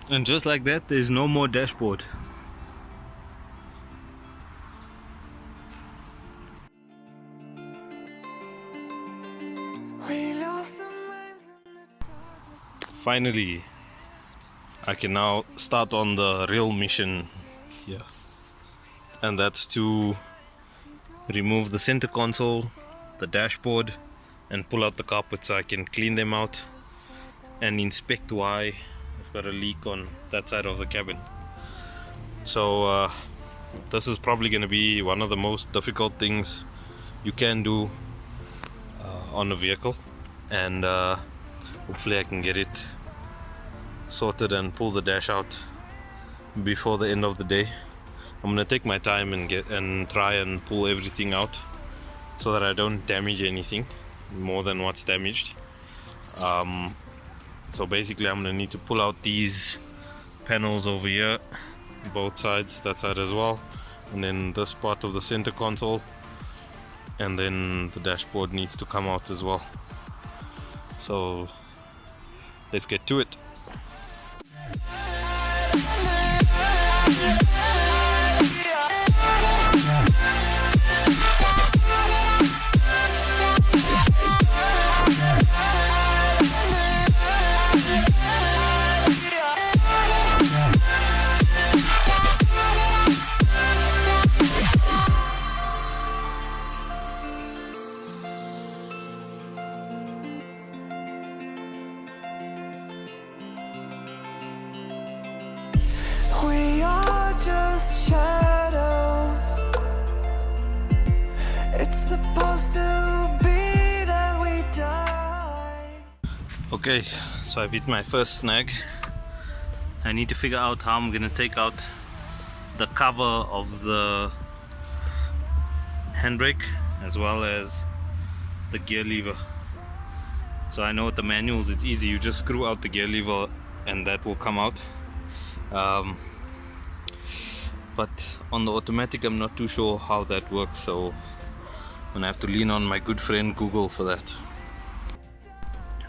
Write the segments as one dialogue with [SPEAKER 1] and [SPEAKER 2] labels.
[SPEAKER 1] And just like that, there's no more dashboard. Finally, I can now start on the real mission here, and that's to remove the center console, the dashboard, and pull out the carpet so I can clean them out and inspect why I've got a leak on that side of the cabin. So this is probably going to be one of the most difficult things you can do on a vehicle, and hopefully I can get it sorted and pull the dash out before the end of the day. I'm gonna take my time and try and pull everything out so that I don't damage anything more than what's damaged. So basically I'm gonna need to pull out these panels over here, both sides, that side as well, and then this part of the center console, and then the dashboard needs to come out as well. So let's get to it.
[SPEAKER 2] We are just shadows. It's supposed to be that we die.
[SPEAKER 1] Okay, so I've hit my first snag. I need to figure out how I'm gonna take out the cover of the handbrake as well as the gear lever. So I know with the manuals it's easy, you just screw out the gear lever and that will come out. But on the automatic I'm not too sure how that works, so I'm gonna have to lean on my good friend Google for that.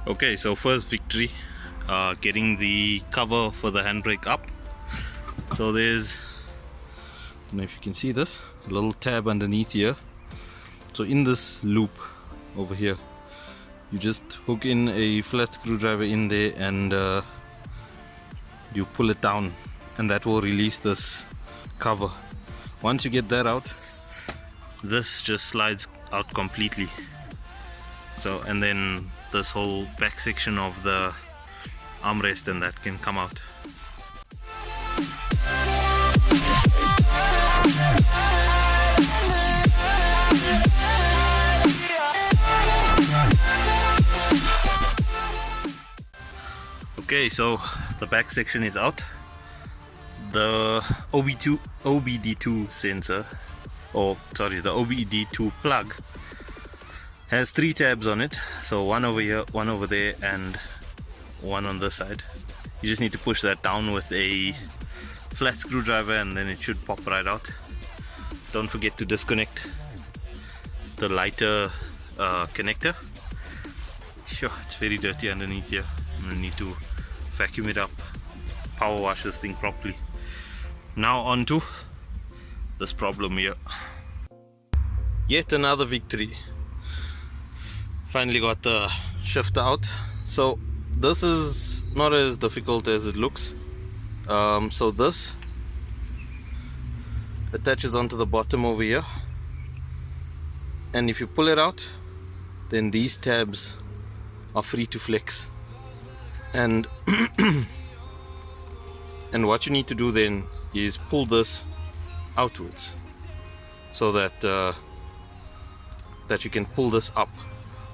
[SPEAKER 1] Okay, so first victory, getting the cover for the handbrake up. So there's, I don't know if you can see this, a little tab underneath here. So in this loop over here, you just hook in a flat screwdriver in there and you pull it down, and that will release this cover. Once you get that out, this just slides out completely. So, and then this whole back section of the armrest and that can come out. Okay, so the back section is out. The OBD2 sensor, or sorry, the OBD2 plug has 3 tabs on it. So one over here, one over there, and one on this side. You just need to push that down with a flat screwdriver and then it should pop right out. Don't forget to disconnect the lighter connector. Sure, it's very dirty underneath here. I'm gonna need to vacuum it up, power wash this thing properly. Now on to this problem here. Yet another victory. Finally got the shifter out. So this is not as difficult as it looks. So this attaches onto the bottom over here, and if you pull it out, then these tabs are free to flex. And and what you need to do then is pull this outwards so that that you can pull this up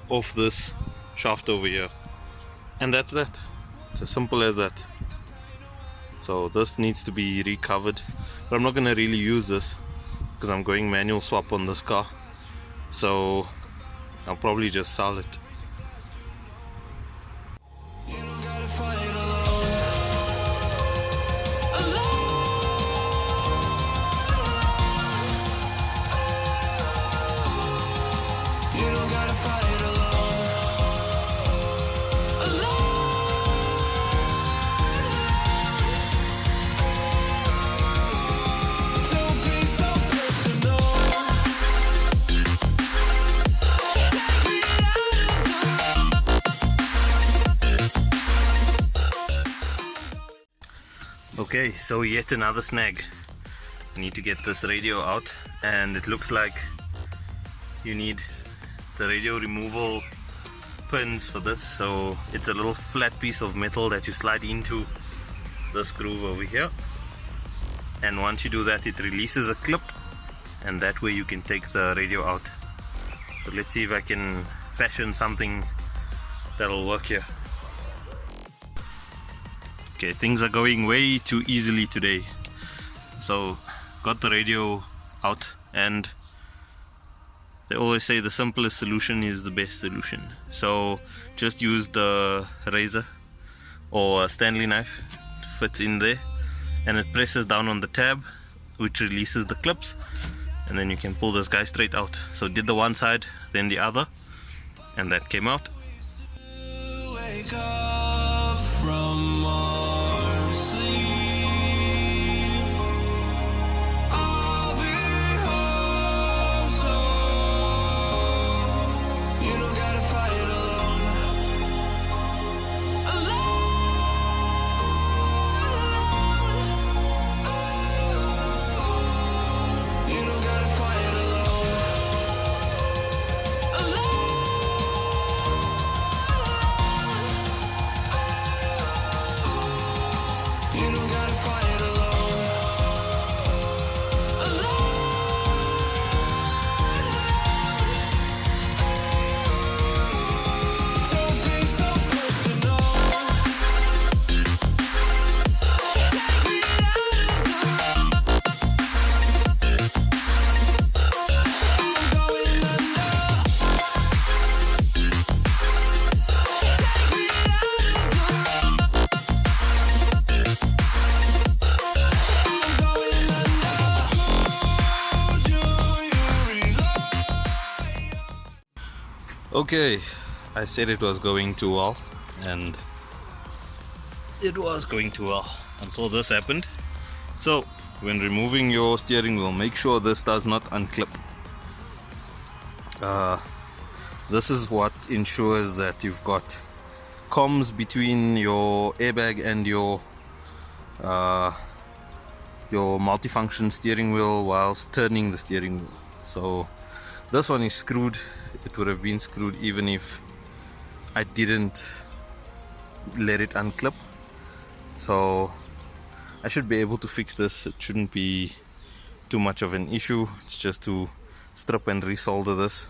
[SPEAKER 1] off this shaft over here, and that's that. It's as simple as that. So this needs to be recovered, but I'm not going to really use this because I'm going manual swap on this car, so I'll probably just sell it. Okay, so yet another snag. I need to get this radio out, and it looks like you need the radio removal pins for this. So it's a little flat piece of metal that you slide into this groove over here, and once you do that it releases a clip, and that way you can take the radio out. So let's see if I can fashion something that'll work here. Okay, things are going way too easily today. So got the radio out, and they always say the simplest solution is the best solution. So just use the razor or a Stanley knife, it fits in there, and it presses down on the tab, which releases the clips, and then you can pull this guy straight out. So did the one side, then the other, and that came out.
[SPEAKER 2] Wake up from our sleep. I'll be home soon. You don't gotta fight alone. You don't gotta fight alone. You don't gotta fight alone. Don't be so personal. Take me out of the road. I'm going under. Take me out of the road. I'm going under. Who do you rely on?
[SPEAKER 1] Okay, I said it was going too well, and it was going too well until this happened. So when removing your steering wheel, make sure this does not unclip. This is what ensures that you've got comms between your airbag and your multifunction steering wheel whilst turning the steering wheel. So this one is screwed. It would have been screwed even if I didn't let it unclip. So I should be able to fix this. It shouldn't be too much of an issue. It's just to strip and resolder this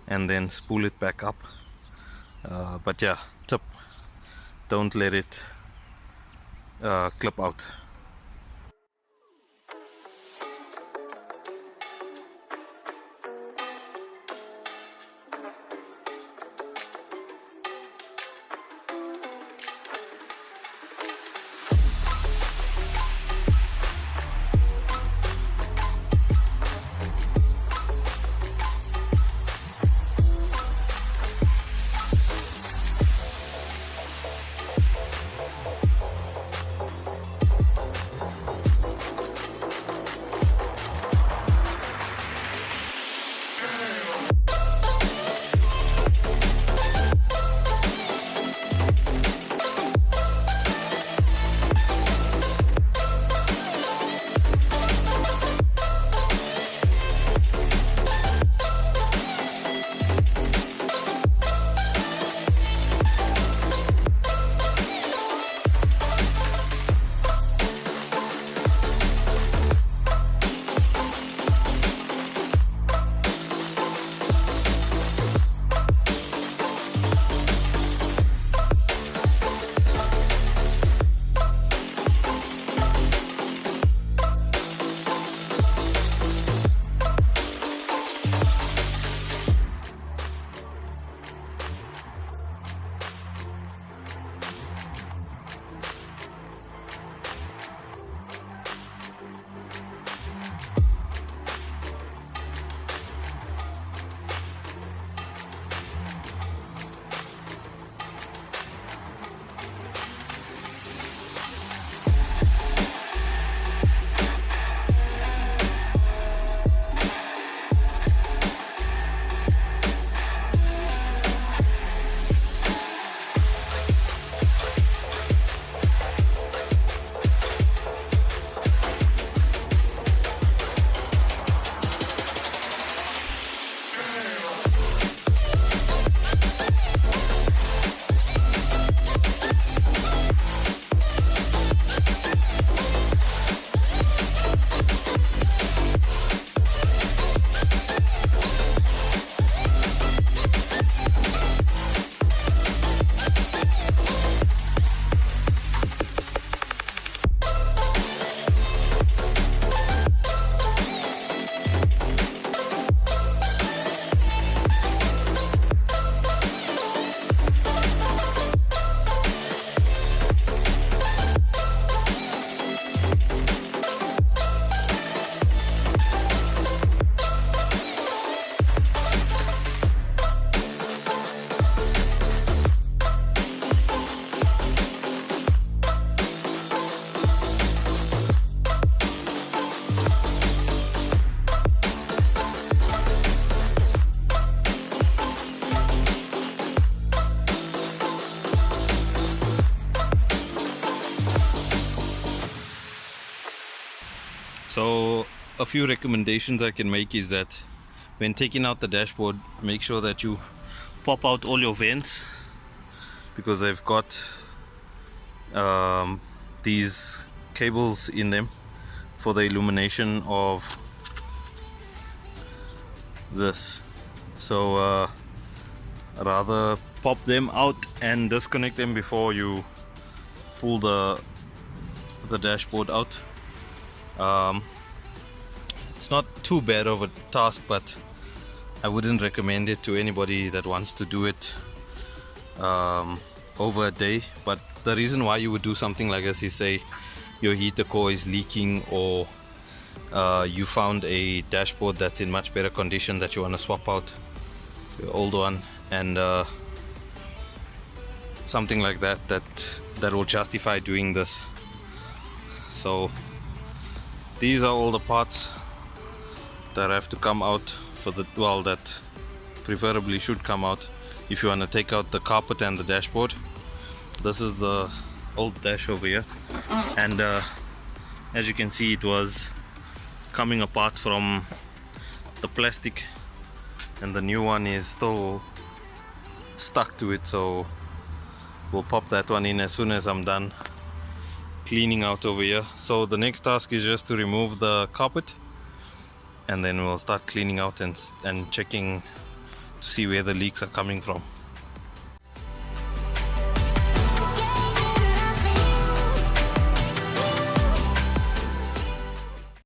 [SPEAKER 1] and then spool it back up. But yeah, tip, don't let it clip out. So a few recommendations I can make is that when taking out the dashboard, make sure that you pop out all your vents, because they've got these cables in them for the illumination of this. So rather pop them out and disconnect them before you pull the dashboard out. It's not too bad of a task, but I wouldn't recommend it to anybody that wants to do it over a day. But the reason why you would do something like this is, say your heater core is leaking, or you found a dashboard that's in much better condition that you want to swap out your old one, and something like that will justify doing this. So these are all the parts that have to come out for the, well, that preferably should come out if you want to take out the carpet and the dashboard. This is the old dash over here, and as you can see, it was coming apart from the plastic, and the new one is still stuck to it. So we'll pop that one in as soon as I'm done cleaning out over here. So the next task is just to remove the carpet, and then we'll start cleaning out and checking to see where the leaks are coming from.